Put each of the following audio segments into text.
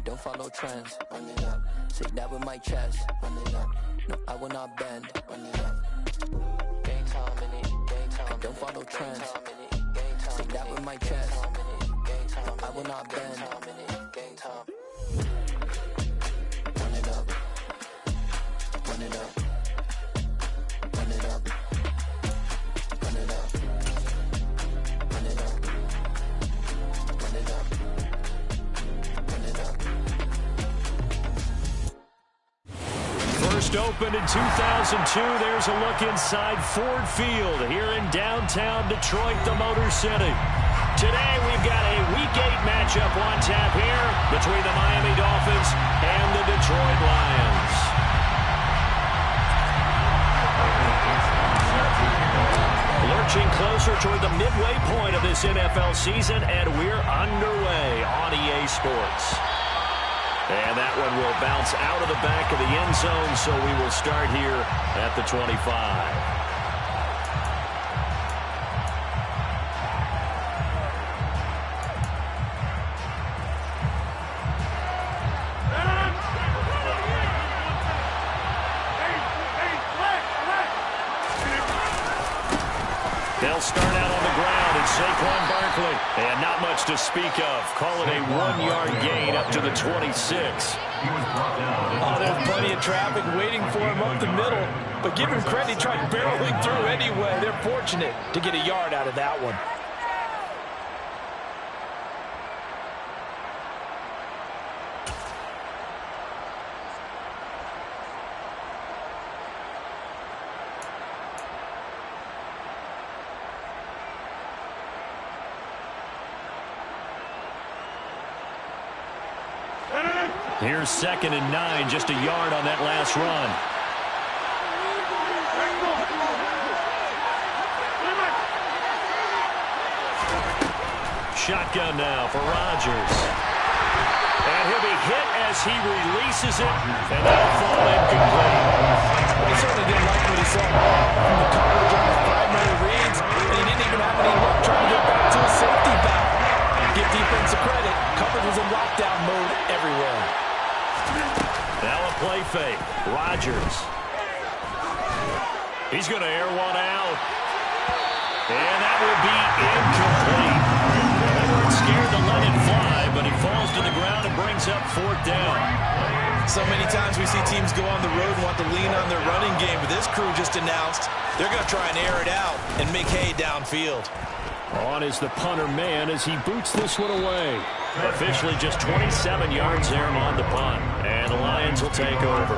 don't follow trends. Run it up. Say that with my chest. Run it up. No, I will not bend. Run it up. Game time in it. Game time. I don't follow trends. Say that with my chest. No, I will not bend. Game time. Run it up. Run it up. Run it up. Run it up. Run it up. Run it up. Run it up. First opened in 2002. There's a look inside Ford Field here in downtown Detroit, the Motor City. Today we've got a Week 8 matchup on tap here between the Miami Dolphins and the Detroit Lions. Lurching closer toward the midway point of this NFL season, and we're underway on EA Sports. And that one will bounce out of the back of the end zone, so we will start here at the 25. They'll start out on the ground, and Saquon Barkley. And not much to speak of. Call it a 1-yard gain up to the 26. Oh, there's plenty of traffic waiting for him up the middle. But give him credit, he tried barreling through anyway. They're fortunate to get a yard out of that one. Here's 2nd and 9, just a yard on that last run. Shotgun now for Rodgers. And he'll be hit as he releases it, and that'll fall incomplete. He certainly didn't like what he saw from the coverage on his primary reads, and he didn't even have any luck trying to get back to his safety back. Give defensive credit. Coverage was in lockdown mode everywhere. Now a play fake. Rodgers. He's going to air one out. And that will be incomplete. They weren't scared to let it fly, but it falls to the ground and brings up 4th down. So many times we see teams go on the road and want to lean on their running game, but this crew just announced they're going to try and air it out and make hay downfield. On is the punter man as he boots this one away. Officially just 27 yards there on the punt. And the Lions will take over.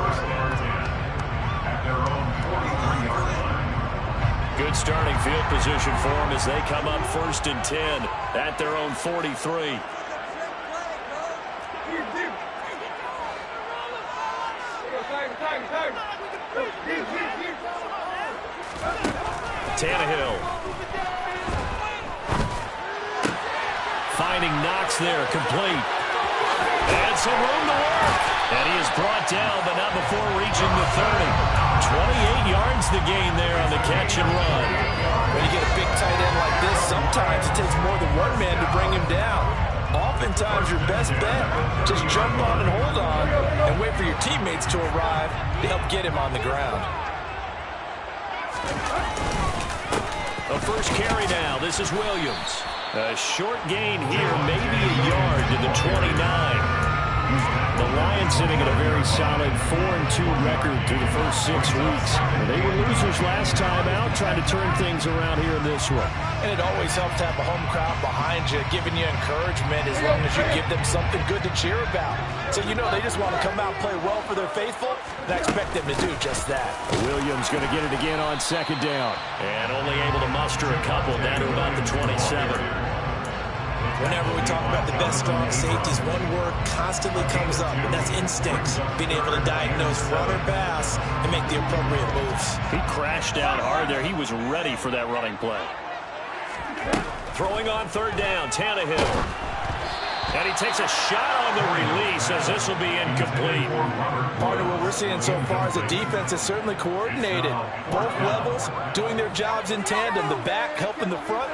Good starting field position for them as they come up 1st and 10 at their own 43. Tannehill. Finding Knox there, complete. And some room to work. And he is brought down, but not before reaching the 30. 28 yards the gain there on the catch and run. When you get a big tight end like this, sometimes it takes more than one man to bring him down. Oftentimes your best bet, just jump on and hold on and wait for your teammates to arrive to help get him on the ground. The first carry now. This is Williams. A short gain here, maybe a yard to the 29. The Lions sitting at a very solid 4-2 record through the first 6 weeks. They were losers last time out, trying to turn things around here in this one. And it always helps to have a home crowd behind you, giving you encouragement as long as you give them something good to cheer about. So you know they just want to come out and play well for their faithful, and I expect them to do just that. Williams going to get it again on 2nd down. And only able to muster a couple down to about the 27. Whenever we talk about the best strong safeties, one word constantly comes up, and that's instincts. Being able to diagnose run or pass and make the appropriate moves. He crashed out hard there. He was ready for that running play. Throwing on 3rd down, Tannehill. And he takes a shot on the release as this will be incomplete. Part of what we're seeing so far is the defense is certainly coordinated. Both levels doing their jobs in tandem. The back helping the front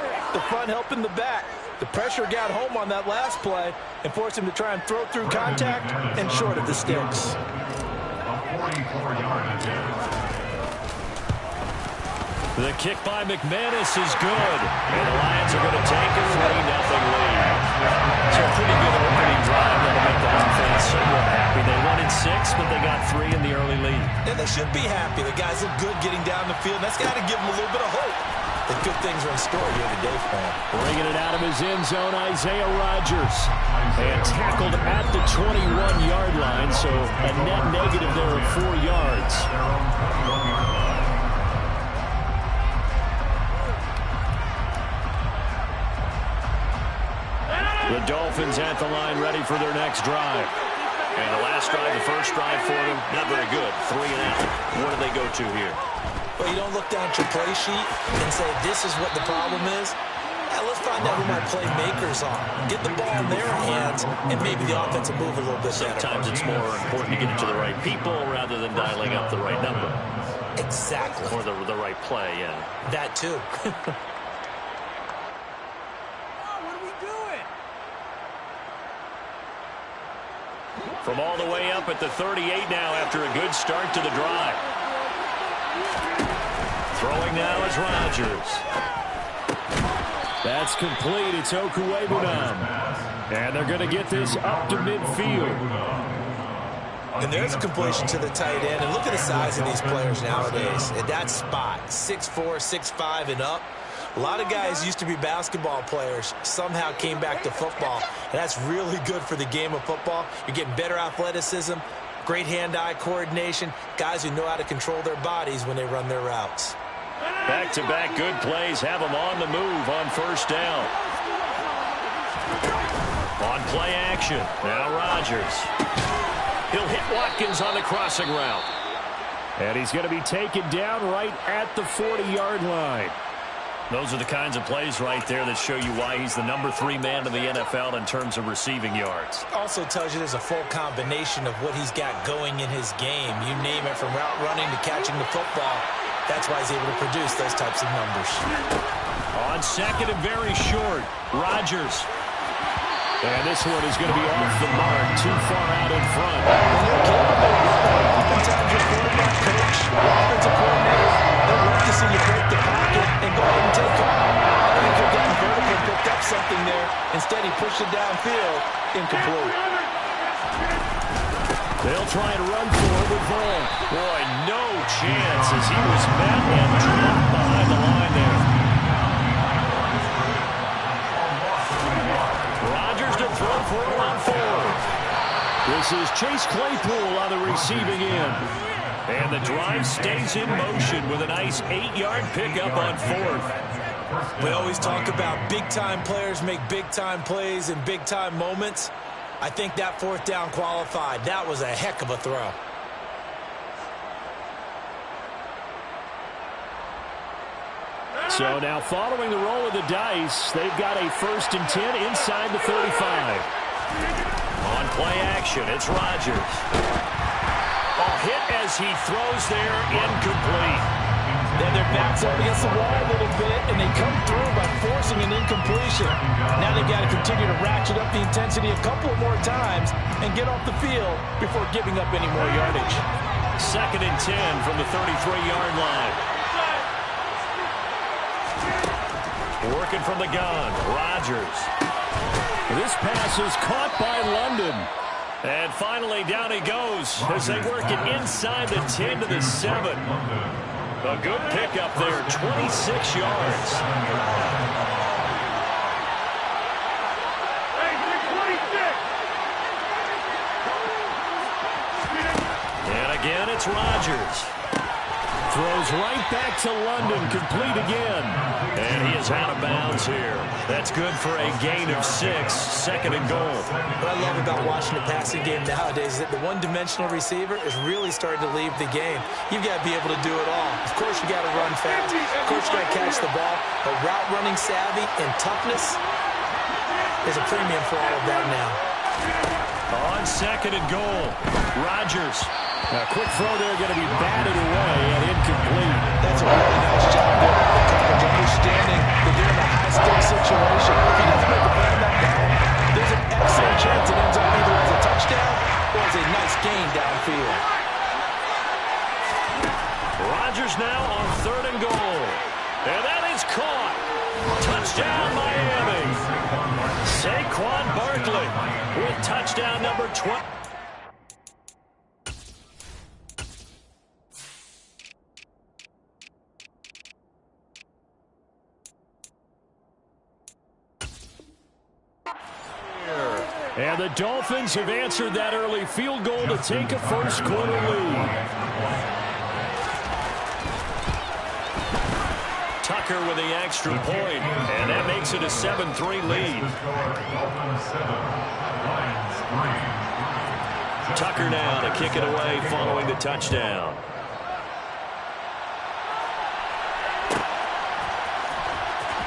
helping the back. The pressure got home on that last play and forced him to try and throw through contact and short of the sticks. The kick by McManus is good. And the Lions are going to take a 3-0 lead. So a pretty good opening drive that'll make the offense somewhat happy. They won in 6, but they got 3 in the early lead. And they should be happy. The guys look good getting down the field. That's got to give them a little bit of hope that good things are in store here today for him. Bringing it out of his end zone, Isaiah Rodgers. And tackled at the 21-yard line, so a net negative there of 4 yards. The Dolphins at the line ready for their next drive. And the last drive, the first drive for them, not very good. 3 and out. What do they go to here? Well, you don't look down at your play sheet and say, this is what the problem is. Yeah, let's find out who my playmakers are. Get the ball in their hands, and maybe the offense will move a little bit better. Sometimes it's more important to get it to the right people rather than dialing up the right number. Exactly. Or the right play, yeah. That too. From all the way up at the 38 now after a good start to the drive. Throwing now is Rodgers. That's complete. It's Okuwebunam. And they're going to get this up to midfield. And there's a completion to the tight end. And look at the size of these players nowadays. At that spot, 6'4", 6'5", and up. A lot of guys used to be basketball players, somehow came back to football. And that's really good for the game of football. You're getting better athleticism, great hand-eye coordination, guys who know how to control their bodies when they run their routes. Back-to-back good plays have them on the move on first down. On play action, now Rodgers. He'll hit Watkins on the crossing route. And he's going to be taken down right at the 40-yard line. Those are the kinds of plays right there that show you why he's the number 3 man in the NFL in terms of receiving yards. Also tells you there's a full combination of what he's got going in his game. You name it, from route running to catching the football. That's why he's able to produce those types of numbers. On second and very short, Rodgers. And this one is going to be off the mark, too far out in front. Oftentimes your quarterback coach, offensive coordinator, they'll look to see you break the pocket and go ahead and take off. I think he'll get vertical and picked up something there. Instead, he pushed it downfield, incomplete. They'll try and run for it with Vaughn. Boy, no chance as he was met and dropped behind the line there. Rodgers to throw for it on 4. This is Chase Claypool on the receiving end. And the drive stays in motion with a nice 8-yard pickup on 4th. We always talk about big-time players make big-time plays in big-time moments. I think that 4th down qualified. That was a heck of a throw. So now following the roll of the dice, they've got a 1st and 10 inside the 35. On play action, it's Rodgers. A hit as he throws there, incomplete. Then their backs up against the wall a little bit, and they come through by forcing an incompletion. Now they've got to continue to ratchet up the intensity a couple more times and get off the field before giving up any more yardage. 2nd and 10 from the 33-yard line. Working from the gun, Rodgers. This pass is caught by London. And finally, down he goes as they work it inside the 10 to the 7. A good pickup there, 26 yards. And again, it's Rodgers. Throws right back to London, complete again. And he is out of bounds here. That's good for a gain of 6, 2nd and goal. What I love about watching the passing game nowadays is that the one-dimensional receiver is really starting to leave the game. You've got to be able to do it all. Of course, you got to run fast. Of course, you got to catch the ball. But route running savvy and toughness is a premium for all of that now. On 2nd and goal, Rodgers. A quick throw there, going to be batted away and incomplete. That's a really nice job there. coverage, understanding that they're in a high-stakes situation. If he doesn't make a play on that down, there's an excellent chance it ends up either as a touchdown or as a nice gain downfield. Rodgers now on 3rd and goal. And that is caught. Touchdown, Miami. Saquon Barkley with touchdown number 20. And the Dolphins have answered that early field goal to take a first quarter lead. Tucker with the extra point, and that makes it a 7-3 lead. Tucker now to kick it away following the touchdown.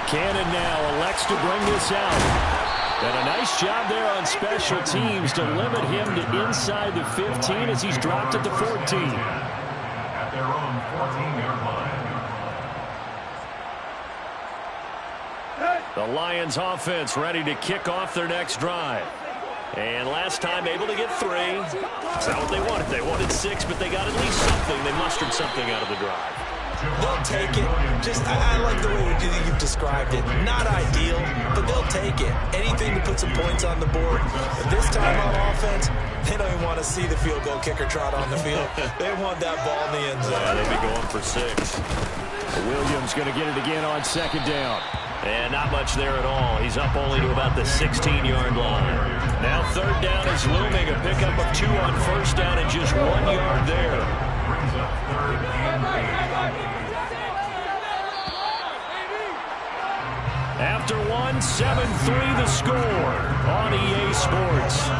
Cannon now elects to bring this out. And a nice job there on special teams to limit him to inside the 15 as he's dropped at the 14. At their own 14-yard line. The Lions offense ready to kick off their next drive. And last time able to get 3. That's not what they wanted. They wanted 6, but they got at least something. They mustered something out of the drive. They'll take it. I like the way you've described it. Not ideal, but they'll take it. Anything to put some points on the board. But this time on offense, they don't even want to see the field goal kicker trot on the field. They want that ball in the end zone. Yeah, they'll be going for 6. Williams going to get it again on 2nd down. And not much there at all. He's up only to about the 16-yard line. Now 3rd down is looming. A pickup of 2 on 1st down and just 1 yard there. Brings up 3rd and After 1, 7-3 the score on EA Sports.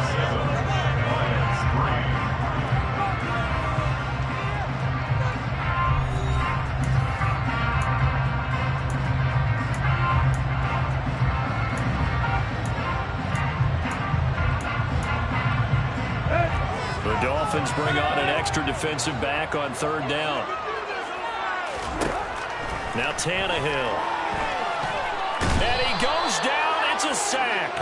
The Dolphins bring on an extra defensive back on 3rd down. Now Tannehill. And he goes down. It's a sack.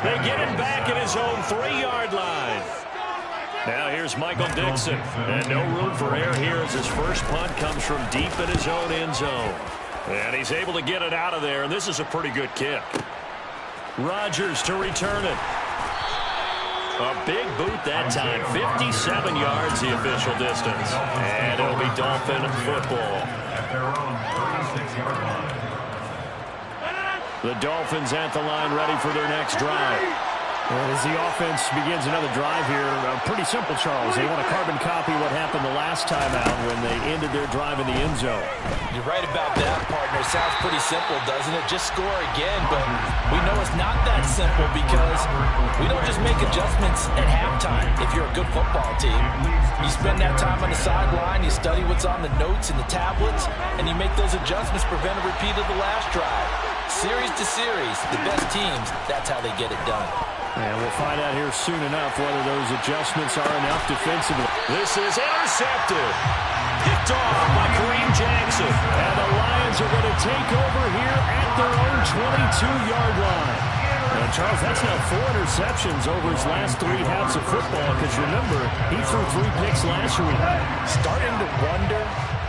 They get him back at his own 3-yard line. Now here's Michael Dixon. And no room for error here as his first punt comes from deep in his own end zone. And he's able to get it out of there. And this is a pretty good kick. Rodgers to return it. A big boot that time. 57 yards the official distance. And it'll be Dolphin football. at their own 36-yard line. The Dolphins at the line ready for their next drive. And as the offense begins another drive here, pretty simple, Charles. They want to carbon copy what happened the last time out when they ended their drive in the end zone. You're right about that, partner. Sounds pretty simple, doesn't it? Just score again, but we know it's not that simple because we don't just make adjustments at halftime if you're a good football team. You spend that time on the sideline, you study what's on the notes and the tablets, and you make those adjustments to prevent a repeat of the last drive. Series to series, the best teams, that's how they get it done. And we'll find out here soon enough whether those adjustments are enough defensively. This is intercepted. Picked off by Kareem Jackson. And the Lions are going to take over here at their own 22-yard line. And Charles, that's now 4 interceptions over his last 3 halves of football. Because remember, he threw 3 picks last week. Starting to wonder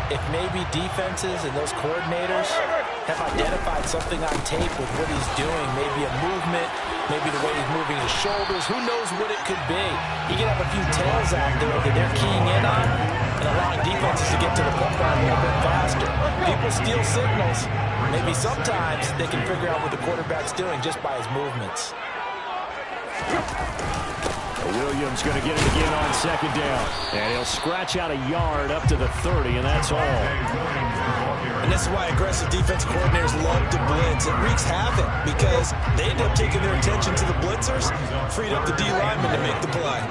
if maybe defenses and those coordinators have identified something on tape with what he's doing. Maybe a movement, maybe the way he's moving his shoulders. Who knows what it could be? He could have a few tails out there that they're keying in on and allowing defenses to get to the football a little bit faster. People steal signals. Maybe sometimes they can figure out what the quarterback's doing just by his movements. Williams going to get it again on 2nd down. And he'll scratch out a yard up to the 30, and that's all. And this is why aggressive defense coordinators love to blitz. It wreaks havoc because they end up taking their attention to the blitzers, freed up the D lineman to make the play.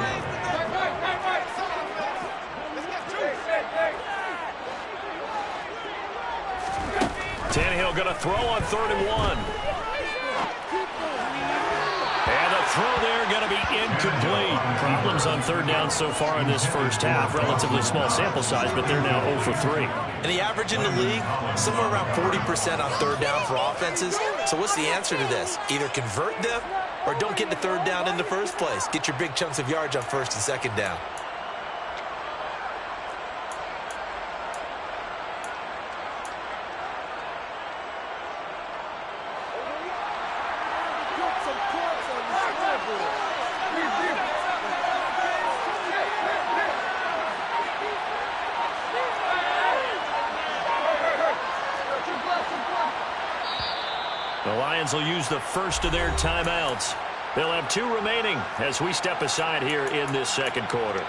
Tannehill going to throw on 3rd and 1. And the throw there going to be incomplete. Probably problems on third down so far in this first half. Relatively small sample size, but they're now 0 for 3. And the average in the league, somewhere around 40% on third down for offenses. So what's the answer to this? Either convert them or don't get to third down in the first place. Get your big chunks of yards on first and second down. The Lions will use the first of their timeouts. They'll have 2 remaining as we step aside here in this second quarter.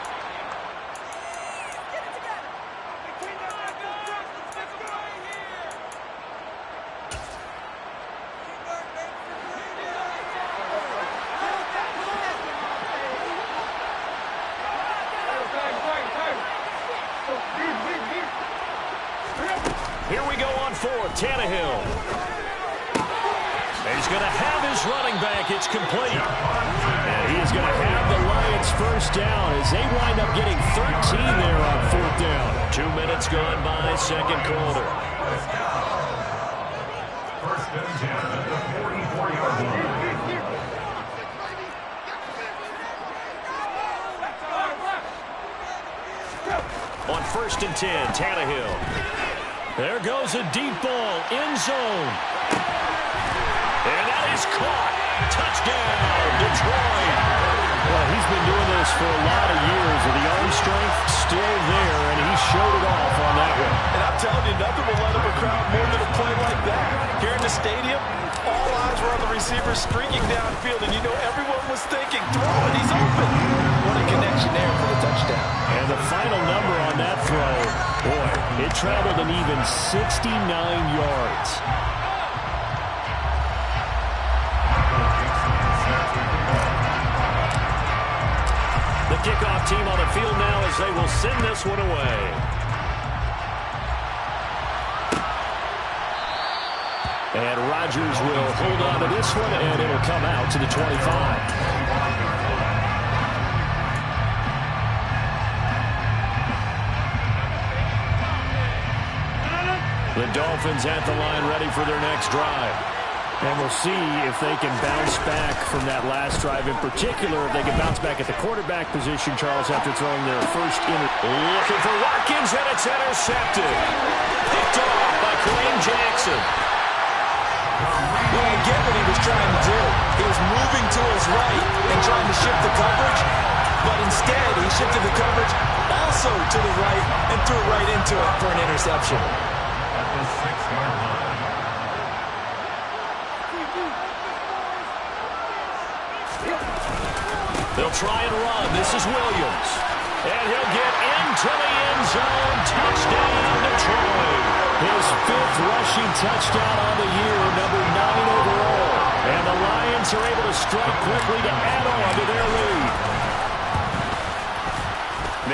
Here we go on 4th. Tannehill. He's going to have his running back. It's complete. And he is going to have the Lions first down as they wind up getting 13 there on 4th down. 2 minutes gone by, second quarter. First and 10 at the 44-yard line. On 1st and 10, Tannehill. There goes a deep ball, end zone. And that is caught. Touchdown, Detroit. Well, he's been doing this for a lot of years, and the arm strength still there, and he showed it off on that one. And I'm telling you, nothing will light up a crowd more than a play like that. Here in the stadium, all eyes were on the receiver streaking downfield, and you know everyone was thinking, throw it, he's open. What a connection there for the touchdown. And the final number on that throw, boy, it traveled an even 69 yards. The kickoff team on the field now as they will send this one away. And Rodgers will hold on to this one, and it'll come out to the 25. The Dolphins at the line ready for their next drive. And we'll see if they can bounce back from that last drive. In particular, if they can bounce back at the quarterback position, Charles, after throwing their first looking for Watkins, and it's intercepted. Picked off by Kareem Jackson. Well, I get what he was trying to do. He was moving to his right and trying to shift the coverage, but instead he shifted the coverage also to the right and threw right into it for an interception. At the 6-yard line. They'll try and run. This is Williams. And he'll get into the end zone. Touchdown, Detroit. His 5th rushing touchdown on the year, number 9 overall. And the Lions are able to strike quickly to add on to their lead.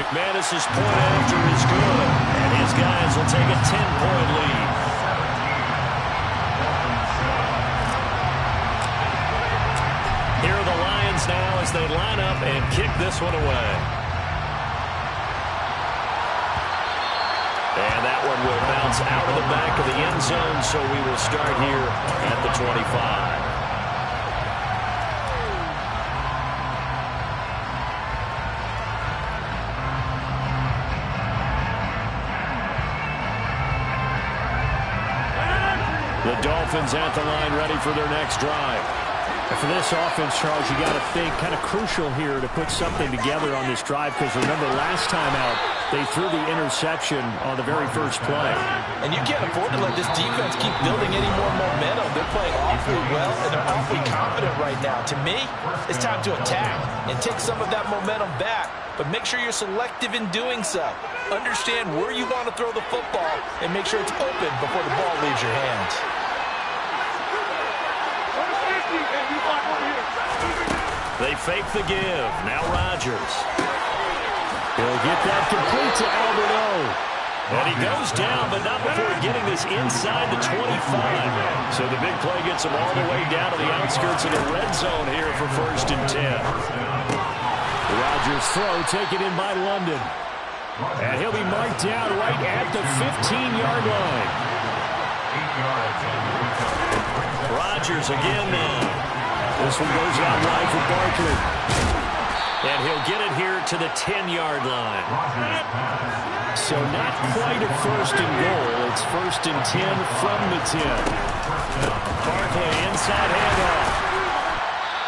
McManus's point after is good. And his guys will take a 10-point lead. Here are the Lions now as they line up and kick this one away. And that one will bounce out of the back of the end zone, so we will start here at the 25. The Dolphins at the line ready for their next drive. And for this offense, Charles, you got to think kind of crucial here to put something together on this drive, because remember last time out they threw the interception on the very first play. And you can't afford to let this defense keep building any more momentum. They're playing awfully well, and they're awfully confident right now. To me, it's time to attack and take some of that momentum back, but make sure you're selective in doing so. Understand where you want to throw the football and make sure it's open before the ball leaves your hands. They fake the give. Now Rodgers. He'll get that complete to Albert O. And he goes down, but not before getting this inside the 25. So the big play gets him all the way down to the outskirts of the red zone here for 1st and 10. Rodgers throw taken in by London. And he'll be marked down right at the 15-yard line. Rodgers again now. This one goes out wide for Barkley. And he'll get it here to the 10-yard line. So not quite a first and goal. It's first and 10 from the 10. Barkley inside handoff.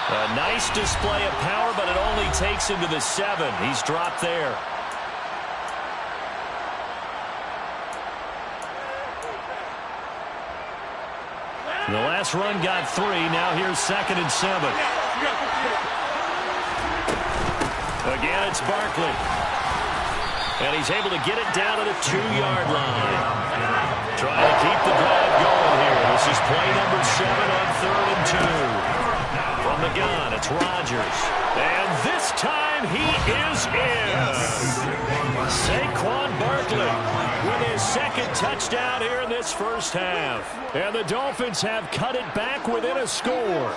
A nice display of power, but it only takes him to the 7. He's dropped there. The last run got 3. Now here's second and 7. Again, it's Barkley. And he's able to get it down to the 2-yard line. Trying to keep the drive going here. This is play number 7 on 3rd and 2. From the gun, it's Rodgers. And this time he is in. Saquon Barkley with his second touchdown here in this first half. And the Dolphins have cut it back within a score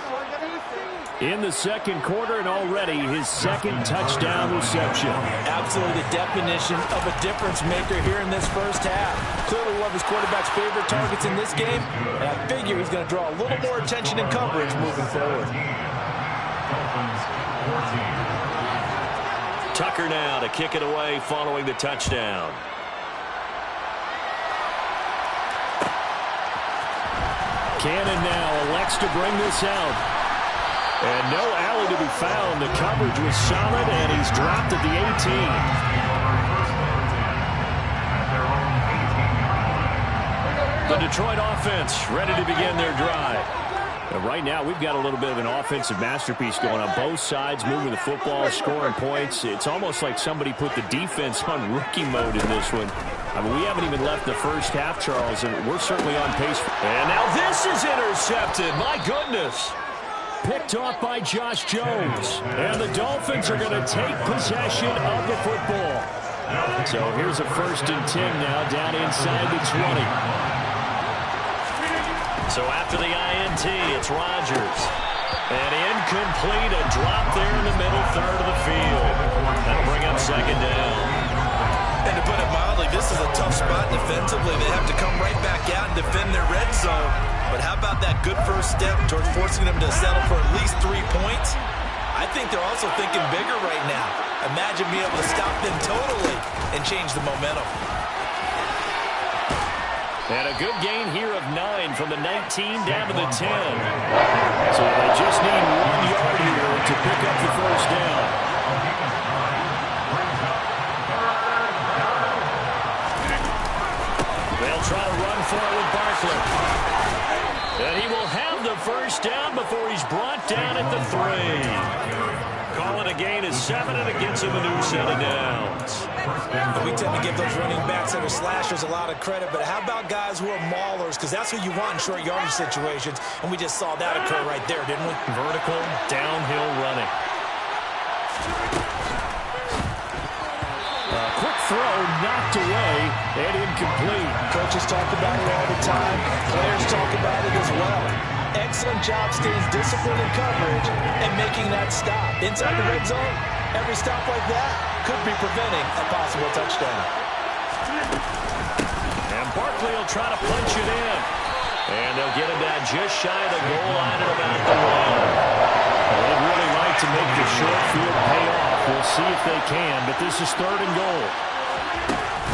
in the second quarter, and already his second touchdown reception. Absolutely the definition of a difference maker here in this first half. Clearly one of his quarterback's favorite targets in this game, and I figure he's going to draw a little more attention and coverage moving forward. Tucker now to kick it away following the touchdown. Cannon now elects to bring this out. And no alley to be found. The coverage was solid, and he's dropped at the 18. The Detroit offense ready to begin their drive. And right now, we've got a little bit of an offensive masterpiece going on both sides, moving the football, scoring points. It's almost like somebody put the defense on rookie mode in this one. I mean, we haven't even left the first half, Charles, and we're certainly on pace. And now this is intercepted. My goodness. Picked off by Josh Jones. And the Dolphins are going to take possession of the football. So here's a first and 10 now down inside the 20. So after the INT, it's Rodgers. And incomplete, a drop there in the middle third of the field. That'll bring up second down. And to put it mildly, this is a tough spot defensively. They have to come right back out and defend their red zone. But how about that good first step towards forcing them to settle for at least 3 points? I think they're also thinking bigger right now. Imagine being able to stop them totally and change the momentum. And a good gain here of 9 from the 19 down to the 10. So they just need 1 yard here to pick up the first down. They'll try to run for it with Barkley. And he will have the first down before he's brought down at the 3. Call it a gain of 7, and it gets him a new set of downs. We tend to give those running backs that are slashers a lot of credit, but how about guys who are maulers? Because that's who you want in short yardage situations, and we just saw that occur right there, didn't we? Vertical, downhill running. Quick throw, knocked away, and incomplete. Coaches talk about it all the time. Players talk about it as well. Excellent job staying disciplined in coverage and making that stop. Inside the red zone, every stop like that could be preventing a possible touchdown. And Barkley will try to punch it in. And they'll get him down just shy of the goal line at about the 1. They'd really like to make the short field pay off. We'll see if they can, but this is 3rd and goal.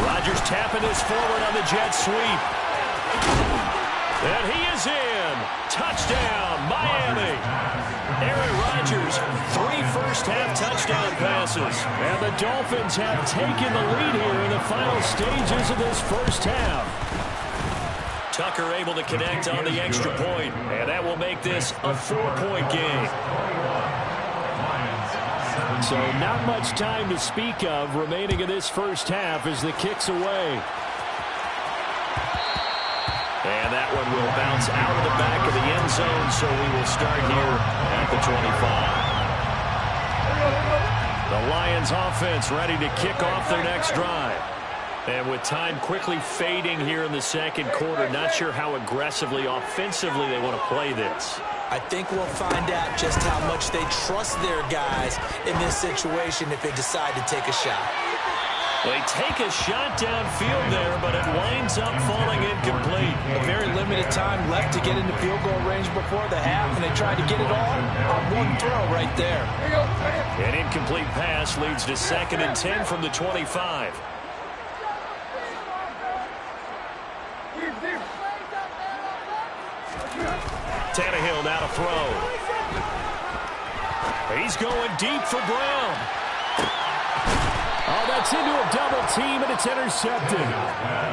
Rodgers tapping this forward on the jet sweep. And he is in. Touchdown, Miami. Aaron Rodgers, 3 first-half touchdown passes. And the Dolphins have taken the lead here in the final stages of this first half. Tucker able to connect on the extra point, and that will make this a 4-point game. So not much time to speak of remaining in this first half as the kick's away. And that one will bounce out of the back of the end zone, so we will start here at the 25. The Lions offense ready to kick off their next drive. And with time quickly fading here in the second quarter, not sure how aggressively, offensively they want to play this. I think we'll find out just how much they trust their guys in this situation if they decide to take a shot. They take a shot downfield there, but it winds up falling incomplete. A very limited time left to get into field goal range before the half, and they tried to get it all on one throw right there. An incomplete pass leads to 2nd and 10 from the 25. Tannehill now to throw. He's going deep for Brown. Oh, that's into a double team, and it's intercepted.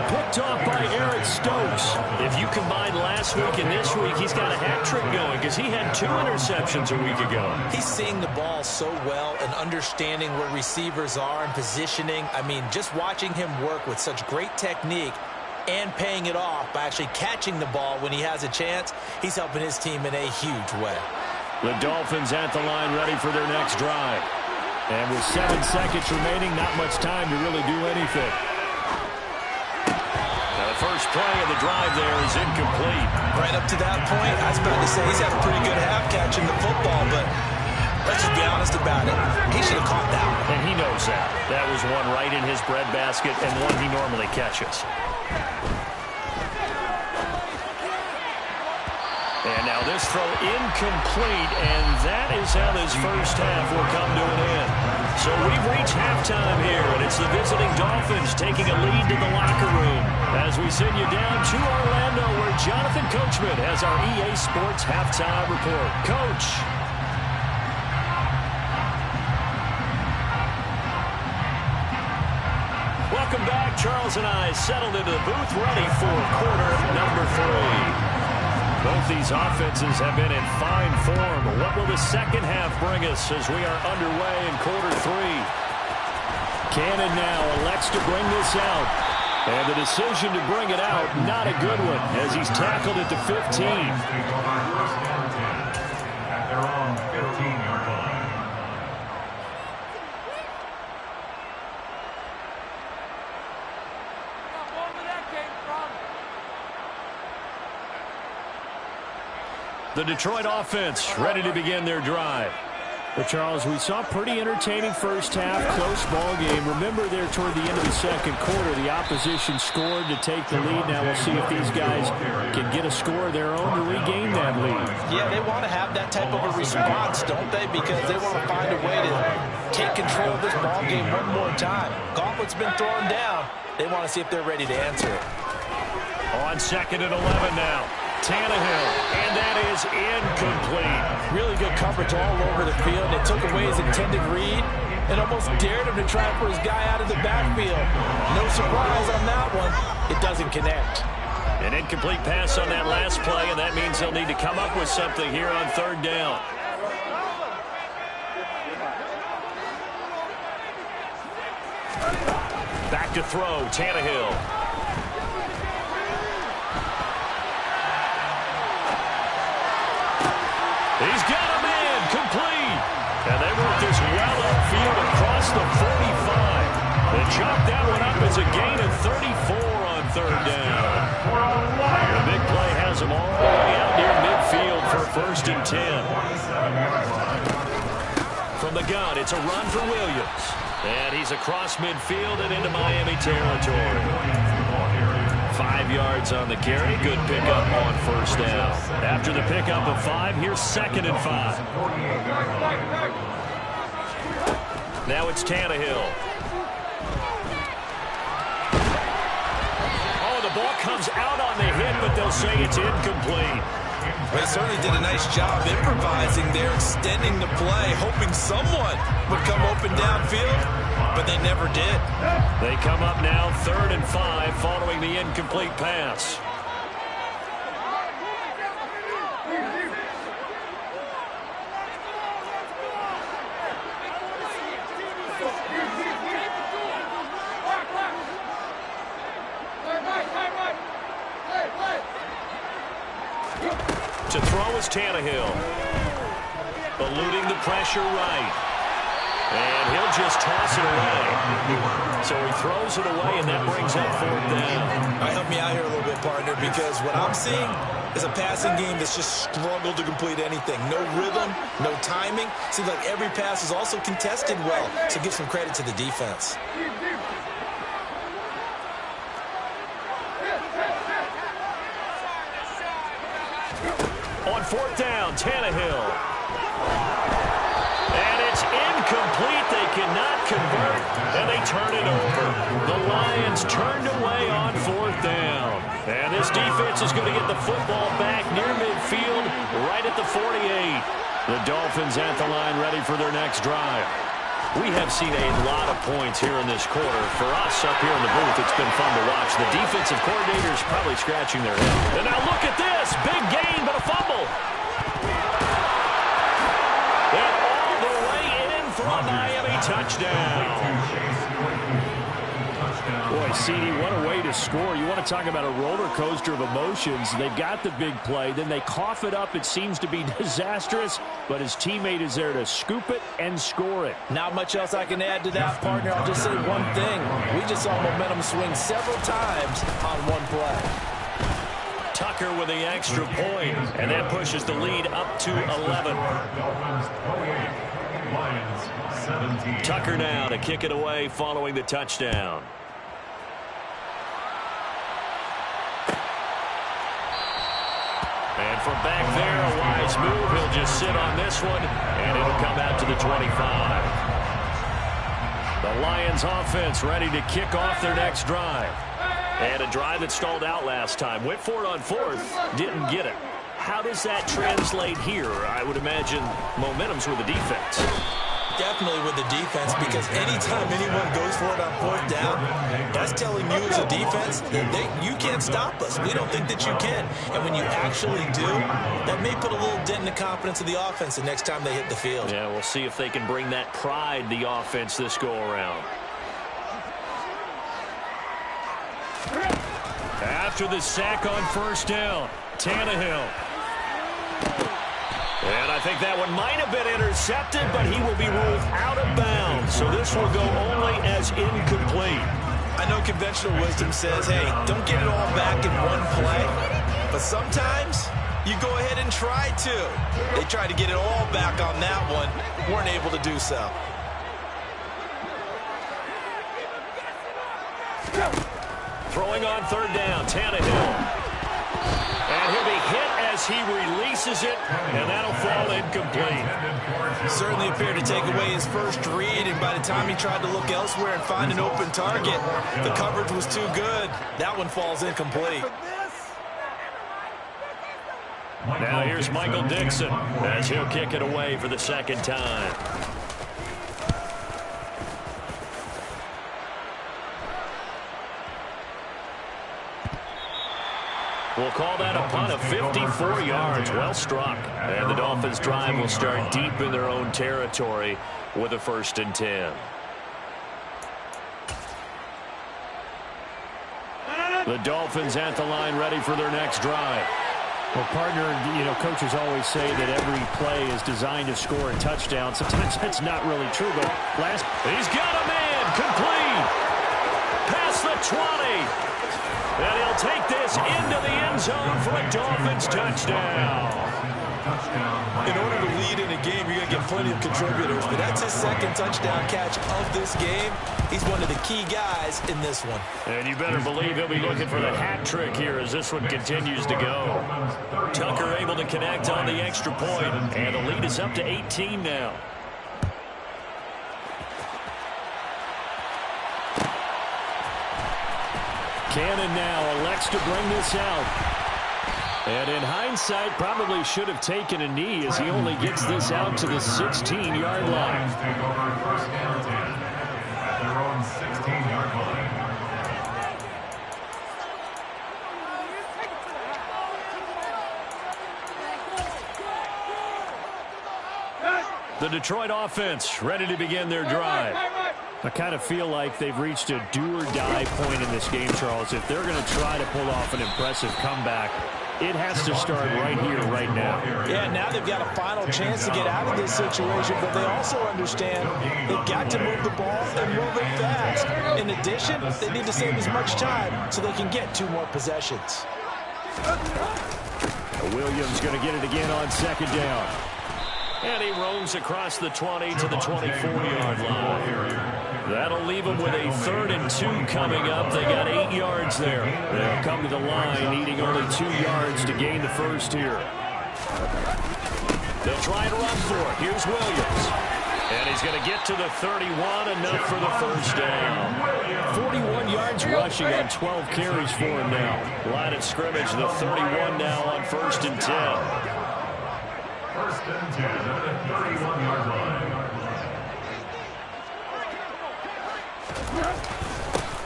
Picked off by Eric Stokes. If you combine last week and this week, he's got a hat trick going because he had 2 interceptions a week ago. He's seeing the ball so well and understanding where receivers are and positioning. I mean, just watching him work with such great technique and paying it off by actually catching the ball when he has a chance, he's helping his team in a huge way. The Dolphins at the line ready for their next drive. And with 7 seconds remaining, not much time to really do anything. Now the first play of the drive there is incomplete. Right up to that point, I was about to say he's had a pretty good half catching the football, but let's just be honest about it. He should have caught that one. And he knows that. That was one right in his breadbasket and one he normally catches. And now this throw incomplete, and that is how this first half will come to an end. So we've reached halftime here, and it's the visiting Dolphins taking a lead to the locker room as we send you down to Orlando where Jonathan Coachman has our EA Sports halftime report. Coach. Welcome back. Charles and I settled into the booth ready for quarter number 3. Both these offenses have been in fine form. What will the second half bring us as we are underway in quarter 3? Cannon now elects to bring this out. And the decision to bring it out, not a good one, as he's tackled at the 15. At their own 15-yard line. The Detroit offense ready to begin their drive. Well, Charles, we saw a pretty entertaining first half, close ball game. Remember there toward the end of the second quarter, the opposition scored to take the lead. Now we'll see if these guys can get a score of their own to regain that lead. Yeah, they want to have that type of a response, don't they? Because they want to find a way to take control of this ball game one more time. Gauntlet's been thrown down. They want to see if they're ready to answer it. On 2nd and 11 now. Tannehill, and that is incomplete. Really good coverage all over the field. They took away his intended read and almost dared him to try for his guy out of the backfield. No surprise on that one. It doesn't connect. An incomplete pass on that last play, and that means they'll need to come up with something here on 3rd down. Back to throw, Tannehill. He's got him in, complete. And they work this well upfield across the 45. They chop that one up as a gain of 34 on 3rd down. The big play has them all the way out near midfield for 1st and 10. From the gun, it's a run for Williams. And he's across midfield and into Miami territory. 5 yards on the carry. Good pickup on 1st down. After the pickup of 5, here's 2nd and 5. Now it's Tannehill. Oh, the ball comes out on the hit, but they'll say it's incomplete. They certainly did a nice job improvising there, extending the play, hoping someone would come open downfield, but they never did. They come up now 3rd and 5 following the incomplete pass. To throw is Tannehill. Eluding the pressure right. And he'll just toss it away. So he throws it away, and that brings up 4th down. Help me out here a little bit, partner, because what I'm seeing, is a passing game that's just struggled to complete anything. No rhythm, no timing. Seems like every pass is also contested well, so give some credit to the defense. On fourth down, Tannehill. And it's incomplete. They cannot convert, and they turn it over. The Lions turned away on fourth down. And this defense is going to get the football back near midfield, right at the 48. The Dolphins at the line, ready for their next drive. We have seen a lot of points here in this quarter. For us up here in the booth, it's been fun to watch. The defensive coordinators probably scratching their head. And now look at this. Big gain, but a fumble. And all the way in for a Miami touchdown. Boy, CD, what a way to score. You want to talk about a roller coaster of emotions. They got the big play, then they cough it up. It seems to be disastrous, but his teammate is there to scoop it and score it. Not much else I can add to that, partner. I'll just say one thing. We just saw momentum swing several times on one play. Tucker with the extra point, and that pushes the lead up to 11. Tucker now to kick it away following the touchdown. And from back there, a wise move. He'll just sit on this one, and it'll come out to the 25. The Lions offense ready to kick off their next drive. And a drive that stalled out last time. Went for it on fourth, didn't get it. How does that translate here? I would imagine momentum's with the defense. Definitely with the defense, because anytime anyone goes for it on fourth down, that's telling you as a defense that you can't stop us. We don't think that you can. And when you actually do, that may put a little dent in the confidence of the offense the next time they hit the field. Yeah, we'll see if they can bring that pride, the offense, this go-around. After the sack on first down, Tannehill. And I think that one might have been intercepted, but he will be ruled out of bounds. So this will go only as incomplete. I know conventional wisdom says, hey, don't get it all back in one play. But sometimes you go ahead and try to. They tried to get it all back on that one. Weren't able to do so. Throwing on third down, Tannehill. And he'll be hit as he releases it, and that'll fall incomplete. Certainly appeared to take away his first read, and by the time he tried to look elsewhere and find an open target, the coverage was too good. That one falls incomplete. Now here's Michael Dixon as he'll kick it away for the second time. We'll call that a punt of 54 yards. Well struck. And the Dolphins' drive will start deep in their own territory with a 1st and 10. The Dolphins at the line ready for their next drive. Well, partner, you know, coaches always say that every play is designed to score a touchdown. Sometimes that's not really true, but He's got a man. Complete. Past the 20. And he'll take this into the end zone for a Dolphins touchdown. In order to lead in a game, you're going to get plenty of contributors, but that's his second touchdown catch of this game. He's one of the key guys in this one. And you better believe he'll be looking for the hat trick here as this one continues to go. Tucker able to connect on the extra point, and the lead is up to 18 now. Cannon now elects to bring this out. And in hindsight, probably should have taken a knee as he only gets this out to the 16-yard line. Take over first down 10 at their own 16-yard line. The Detroit offense ready to begin their drive. I kind of feel like they've reached a do-or-die point in this game, Charles. If they're going to try to pull off an impressive comeback, it has to start right here, right now. Yeah, now they've got a final chance to get out of this situation, but they also understand they've got to move the ball and move it fast. In addition, they need to save as much time so they can get 2 more possessions. Williams going to get it again on second down. And he roams across the 20 to the 24-yard line. That'll leave them with a 3rd and 2 coming up. They got 8 yards there. They'll come to the line needing only 2 yards to gain the first here. They'll try and run for it. Here's Williams. And he's going to get to the 31, enough for the first down. 41 yards rushing on 12 carries for him now. Line of scrimmage, the 31 now on 1st and 10. 1st and 10 at the 31-yard line.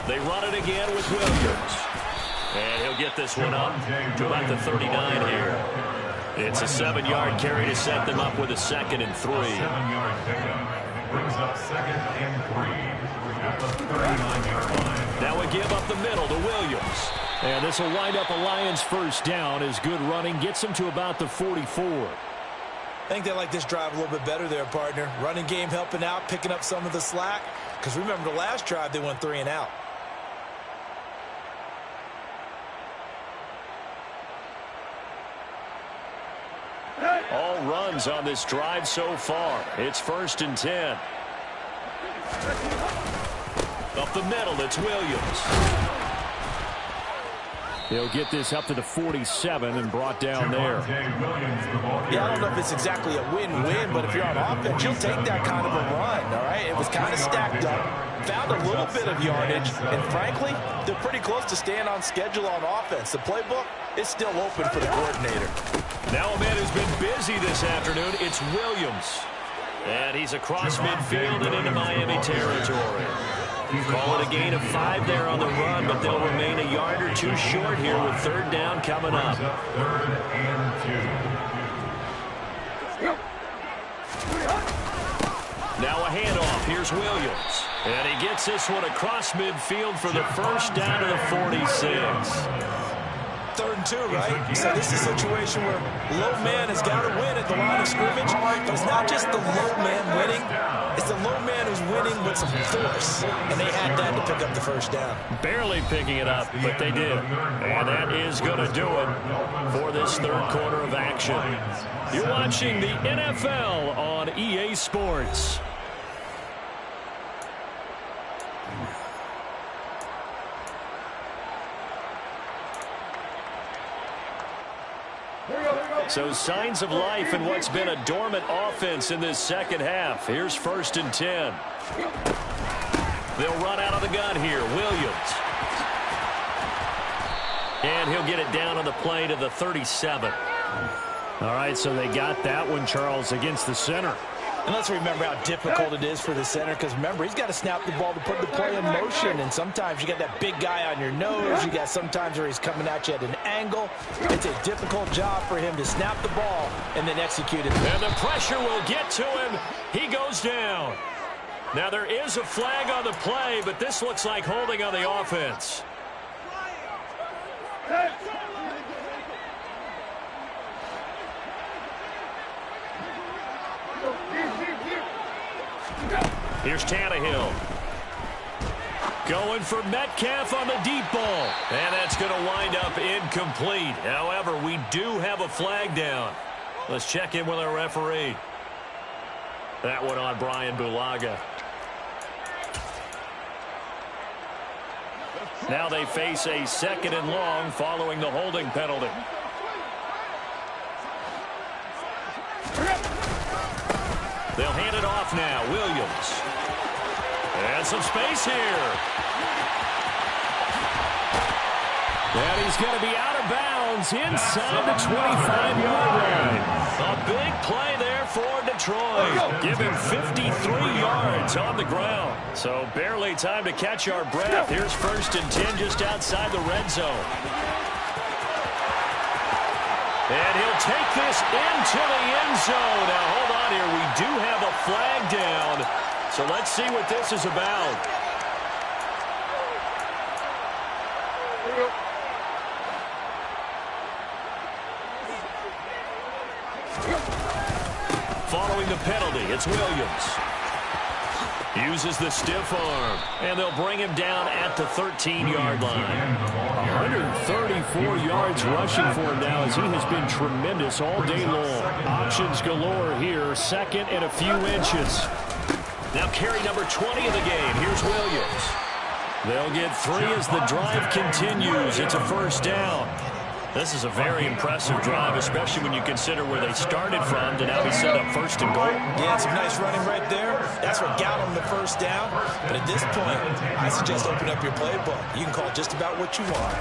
They run it again with Williams. And he'll get this one up to about the 39 here. It's a 7-yard carry to set them up with a 2nd and 3. 7-yard pickup brings up 2nd and 3 at the 39-yard line. Now we give up the middle to Williams. And this will wind up a Lions first down as good running gets them to about the 44. I think they like this drive a little bit better there, partner. Running game helping out, picking up some of the slack. Because remember, the last drive, they went 3 and out. All runs on this drive so far. It's 1st and 10. Up the middle, it's Williams. He'll get this up to the 47 and brought down there. Yeah, I don't know if it's exactly a win-win, but if you're on offense, you'll take that kind of a run, all right? It was kind of stacked up, found a little bit of yardage, and frankly, they're pretty close to staying on schedule on offense. The playbook is still open for the coordinator. Now a man who's been busy this afternoon, it's Williams. And he's across midfield and into Miami territory. Call it a gain of 5 there on the run, but they'll remain a yard or 2 short here with 3rd down coming up. 3rd and 2. Now a handoff. Here's Williams. And he gets this one across midfield for the first down to the 46. 3rd and 2, right? So this is a situation where low man has got to win at the line of scrimmage, but it's not just the low man winning. It's the low man who's winning with some force, and they had that to pick up the first down. Barely picking it up, but they did. And that is going to do it for this 3rd quarter of action. You're watching the NFL on EA Sports. So signs of life in what's been a dormant offense in this second half. Here's 1st and 10. They'll run out of the gun here. Williams. And he'll get it down on the play to the 37. All right, so they got that one, Charles, against the center. And let's remember how difficult it is for the center, because remember, he's got to snap the ball to put the play in motion, and sometimes you got that big guy on your nose. You got sometimes where he's coming at you at an angle. It's a difficult job for him to snap the ball and then execute it. And the pressure will get to him. He goes down. Now there is a flag on the play, but this looks like holding on the offense. Here's Tannehill. Going for Metcalf on the deep ball. And that's going to wind up incomplete. However, we do have a flag down. Let's check in with our referee. That one on Brian Bulaga. Now they face a 2nd and long following the holding penalty. They'll hand it off now. Williams. And some space here. And he's going to be out of bounds inside the 25-yard line. A big play there for Detroit. Give him 53 yards on the ground. So barely time to catch our breath. Here's 1st and 10 just outside the red zone. And he'll take this into the end zone. Now, hold on here. We do have a flag down. So let's see what this is about. Following the penalty, it's Williams. Uses the stiff arm, and they'll bring him down at the 13-yard line. 134 yards rushing for him now as he has been tremendous all day long. Options galore here, second and a few inches. Now carry number 20 of the game. Here's Williams. They'll get 3 as the drive continues. It's a first down. This is a very impressive drive, especially when you consider where they started from to now be set up first and goal. Yeah, some nice running right there. That's what got them the first down. But at this point, I suggest open up your playbook. You can call just about what you want.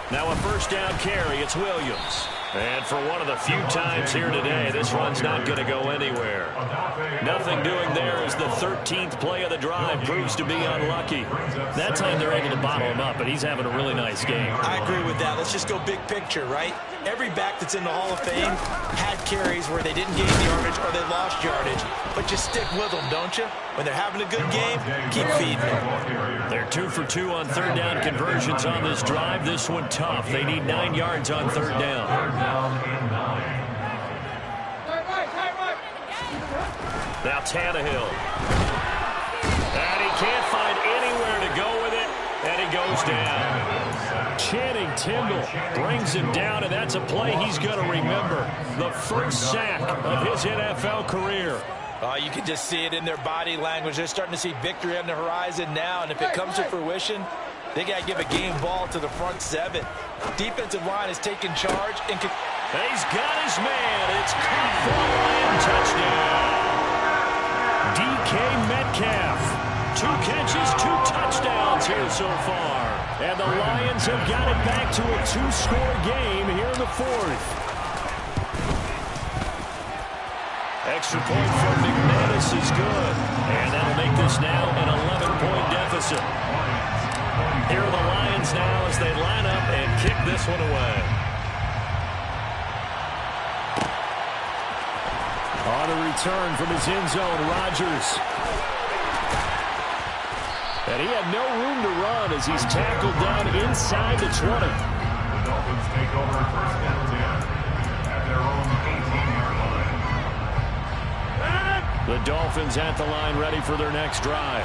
Now a first down carry. It's Williams. And for one of the few times here today, this run's not going to go anywhere. Nothing doing there as the 13th play of the drive proves to be unlucky. That time they're able to bottle him up, but he's having a really nice game. I agree with that. Let's just go big picture, right? Every back that's in the Hall of Fame had carries where they didn't gain yardage or they lost yardage. But you stick with them, don't you? When they're having a good game, keep feeding them. They're 2 for 2 on third down conversions on this drive. This one tough. They need 9 yards on third down. Now Tannehill. And he can't find anywhere to go with it, and he goes down. Channing Tindall brings him down, and that's a play he's going to remember. The first sack of his NFL career. You can just see it in their body language. They're starting to see victory on the horizon now, and if it comes to fruition, they got to give a game ball to the front 7. Defensive line is taking charge. And he's got his man. It's caught for a Lion touchdown. DK Metcalf. 2 catches, 2 touchdowns here so far. And the Lions have got it back to a 2-score game here in the 4th. Extra point from McManus is good. And that'll make this now an 11-point deficit. Here are the Lions now as they line up and kick this one away. On the return from his end zone, Rodgers. And he had no room to run as he's tackled down inside the 20. The Dolphins take over first and 10 at their own 18-yard line. The Dolphins at the line ready for their next drive.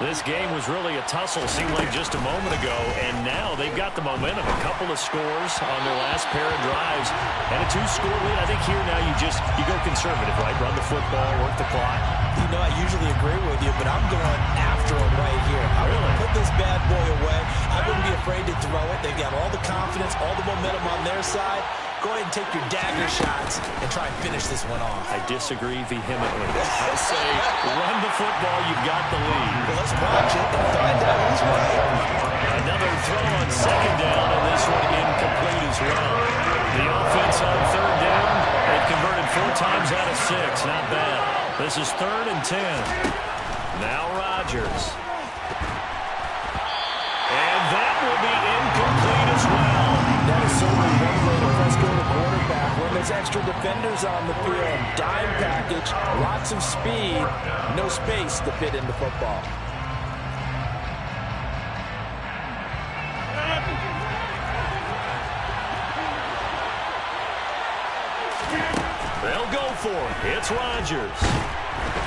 This game was really a tussle, seemed like just a moment ago, and now they've got the momentum. A couple of scores on their last pair of drives, and a 2-score lead. I think here now you go conservative, right? Run the football, work the clock. You know, I usually agree with you, but I'm going after him right here. I want to put this bad boy away. I wouldn't be afraid to throw it. They've got all the confidence, all the momentum on their side. Go ahead and take your dagger shots and try and finish this one off. I disagree vehemently. I say run the football, you've got the lead. Well, let's watch it and find out who's right. Another throw on second down, and this one incomplete as well. The offense on third down, they've converted 4 times out of 6. Not bad. This is 3rd and 10. Now Rodgers. And that will be incomplete as well. That is certainly one way to press go to quarterback when there's extra defenders on the field. Dime package, lots of speed, no space to fit into football. They'll go for it. It's Rodgers.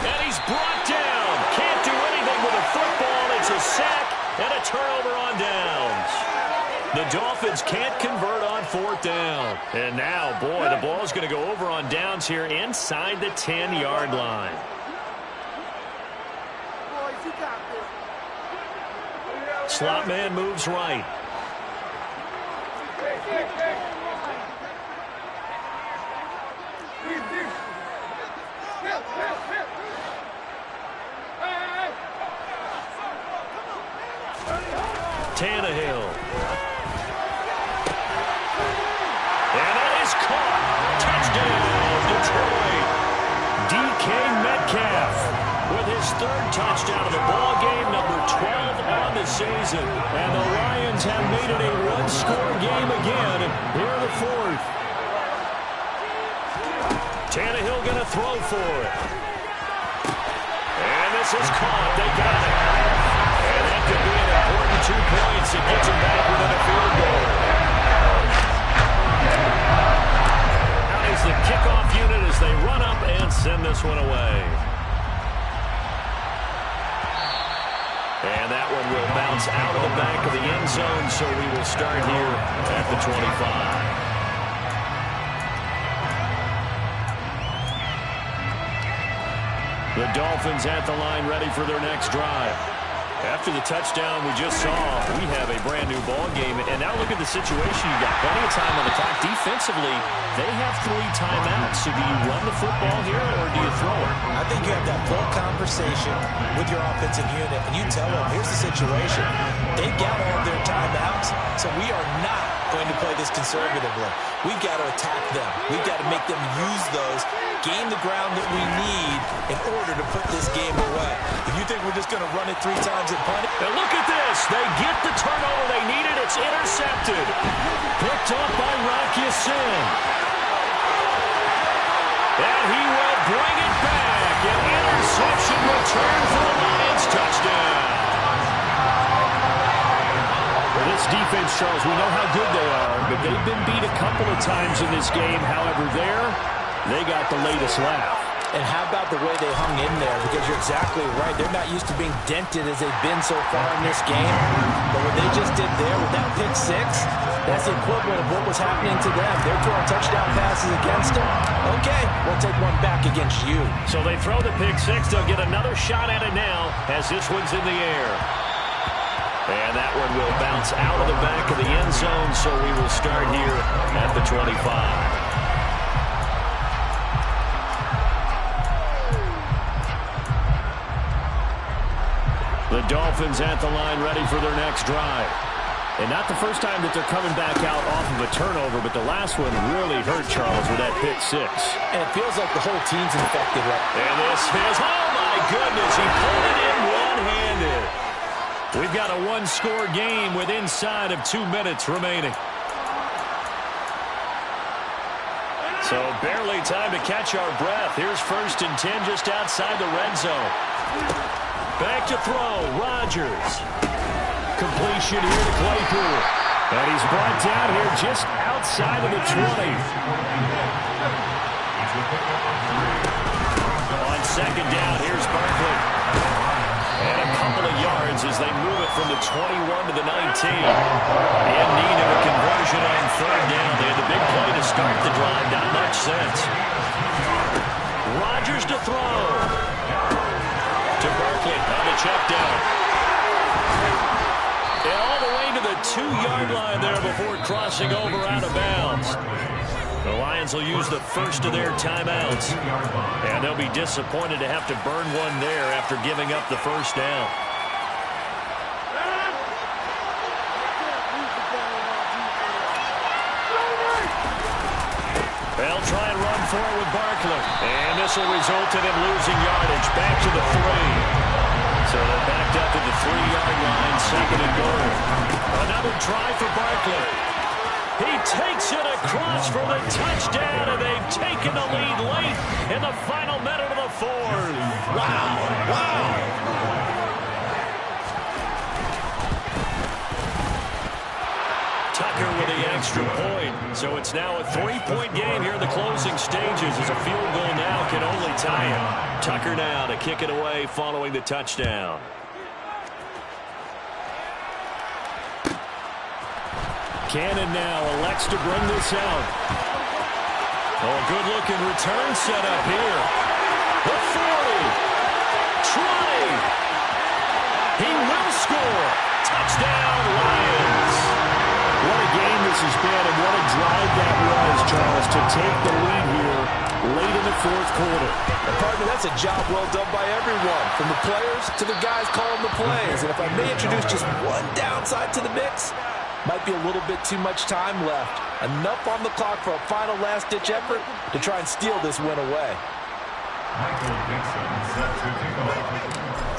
And he's brought down. Can't do anything with a football. It's a sack and a turnover on downs. The Dolphins can't convert on 4th down. And now, boy, the ball's going to go over on downs here inside the 10-yard line. Slot man moves right. Tannehill. And that is caught. Touchdown, Detroit. DK Metcalf with his 3rd touchdown of the ball game, number 12 on the season. And the Lions have made it a 1-score game again here in the 4th. Tannehill going to throw for it. And this is caught. They got it. And that could be an important 2 points. It gets them back within a field goal. Now is the kickoff unit as they run up and send this one away. And that one will bounce out of the back of the end zone, so we will start here at the 25. The Dolphins at the line, ready for their next drive. After the touchdown we just saw, we have a brand-new ball game. And now look at the situation. You got plenty of time on the clock. Defensively, they have 3 timeouts. So do you run the football here, or do you throw it? I think you have that full conversation with your offensive unit, and you tell them, here's the situation. They got all their timeouts, so we are not going to play this conservatively. We've got to attack them. We've got to make them use those, gain the ground that we need in order to put this game away. If you think we're just going to run it 3 times and punt it. And look at this. They get the turnover they needed. It's intercepted. Picked up by Rocky Sin. And he will bring it back. An interception return for the Lions. Touchdown. Well, this defense, Charles, we know how good they are, but they've been beat a couple of times in this game. However, they got the latest laugh. And how about the way they hung in there? Because you're exactly right. They're not used to being dented as they've been so far in this game. But what they just did there with that pick 6, that's the equivalent of what was happening to them. They're throwing touchdown passes against them. Okay, we'll take one back against you. So they throw the pick 6. They'll get another shot at it now as this one's in the air. And that one will bounce out of the back of the end zone, so we will start here at the 25. The Dolphins at the line, ready for their next drive. And not the first time that they're coming back out off of a turnover, but the last one really hurt Charles with that pick 6. And it feels like the whole team's infected right. And this is, oh my goodness, he pulled it in one-handed. We've got a 1-score game with inside of 2 minutes remaining. So barely time to catch our breath. Here's 1st and 10 just outside the red zone. Back to throw, Rodgers. Completion here to Claypool. And he's brought down here just outside of the 20. On 2nd down, here's Barkley. And a couple of yards as they move it from the 21 to the 19. In need of a conversion on 3rd down. They had the big play to start the drive. Not much sense. Rodgers to throw. To Barkley on the check down. And all the way to the 2-yard line there before crossing over out of bounds. The Lions will use the first of their timeouts. And they'll be disappointed to have to burn one there after giving up the 1st down. They'll try and run forward with Barkley. And this will result in him losing yardage. Back to the 3. So they're backed up to the 3-yard line, 2nd and goal. Another try for Barkley. He takes it across for the touchdown, and they've taken the lead late in the final minute of the 4th. Wow, wow. Tucker with the extra point. So it's now a 3-point game here in the closing stages as a field goal now can only tie it. Tucker now to kick it away following the touchdown. Cannon now elects to bring this out. Oh, good-looking return set up here. The 40. 20. He will score. Touchdown, Lions. What a game this has been, and what a drive that was, Charles, to take the lead here late in the 4th quarter. And partner, that's a job well done by everyone, from the players to the guys calling the plays. And if I may introduce just one downside to the mix, might be a little bit too much time left. Enough on the clock for a final last-ditch effort to try and steal this win away.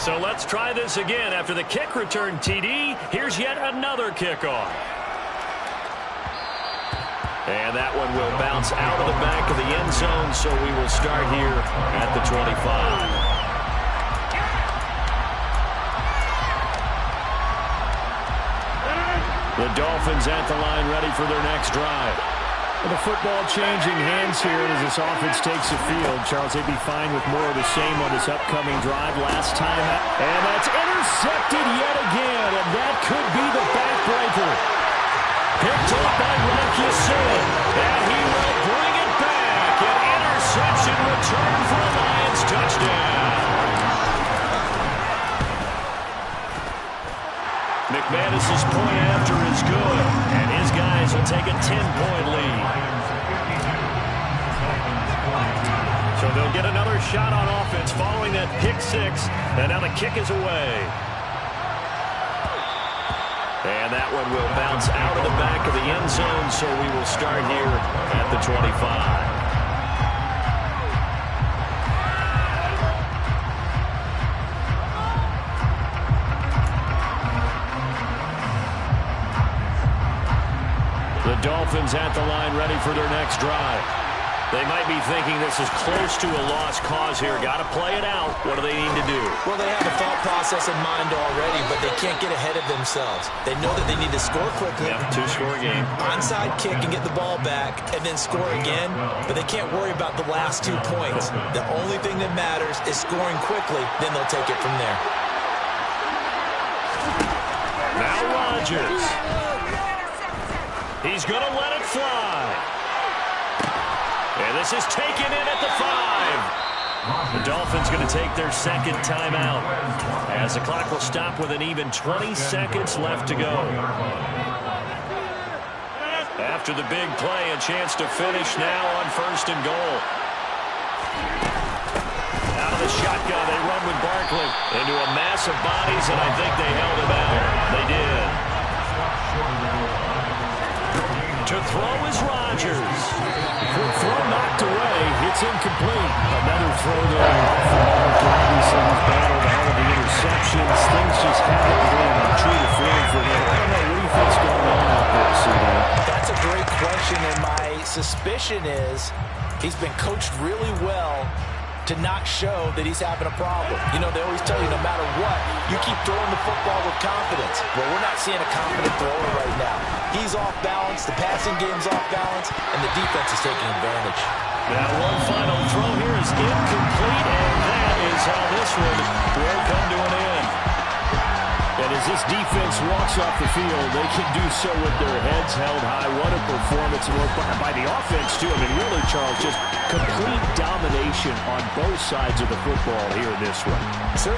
So let's try this again. After the kick return TD, here's yet another kickoff. And that one will bounce out of the back of the end zone, so we will start here at the 25. The Dolphins at the line, ready for their next drive. And the football changing hands here as this offense takes the field. Charles, they'd be fine with more of the same on this upcoming drive last time. And that's intercepted. intercepted yet again, and that could be the backbreaker. Picked up by Rakisin, and he will bring it back. An interception return for a Lions touchdown. McManus's point after is good, and his guys will take a 10-point lead. So they'll get another shot on offense following that pick six, and now the kick is away. And that one will bounce out of the back of the end zone, so we will start here at the 25. The Dolphins at the line ready for their next drive. They might be thinking this is close to a lost cause here. Got to play it out. What do they need to do? Well, they have the thought process in mind already, but they can't get ahead of themselves. They know that they need to score quickly. Yep, two-score game. Onside kick and get the ball back and then score again, but they can't worry about the last 2 points. The only thing that matters is scoring quickly, then they'll take it from there. Now Rodgers. He's going to let it fly. And this is taken in at the 5. The Dolphins going to take their second timeout as the clock will stop with an even 20 seconds left to go. After the big play, a chance to finish now on 1st and goal. Out of the shotgun, they run with Barkley into a mass of bodies, and I think they held him out. They did. To throw is Rodgers. Quick throw knocked away. It's incomplete. Another throw there off the mark. Robinson's battled all of the interceptions. Things just haven't been true to form for him. I don't know what you think's going on out there, CD. That's a great question, and my suspicion is he's been coached really well to not show that he's having a problem. You know, they always tell you no matter what, you keep throwing the football with confidence. Well, we're not seeing a confident thrower right now. He's off balance, the passing game's off balance, and the defense is taking advantage. Now one final throw here is incomplete, and that is how this one will come to an end. And as this defense walks off the field, they can do so with their heads held high. What a performance by the offense, too. I mean, really, Charles, just complete domination on both sides of the football here in this one.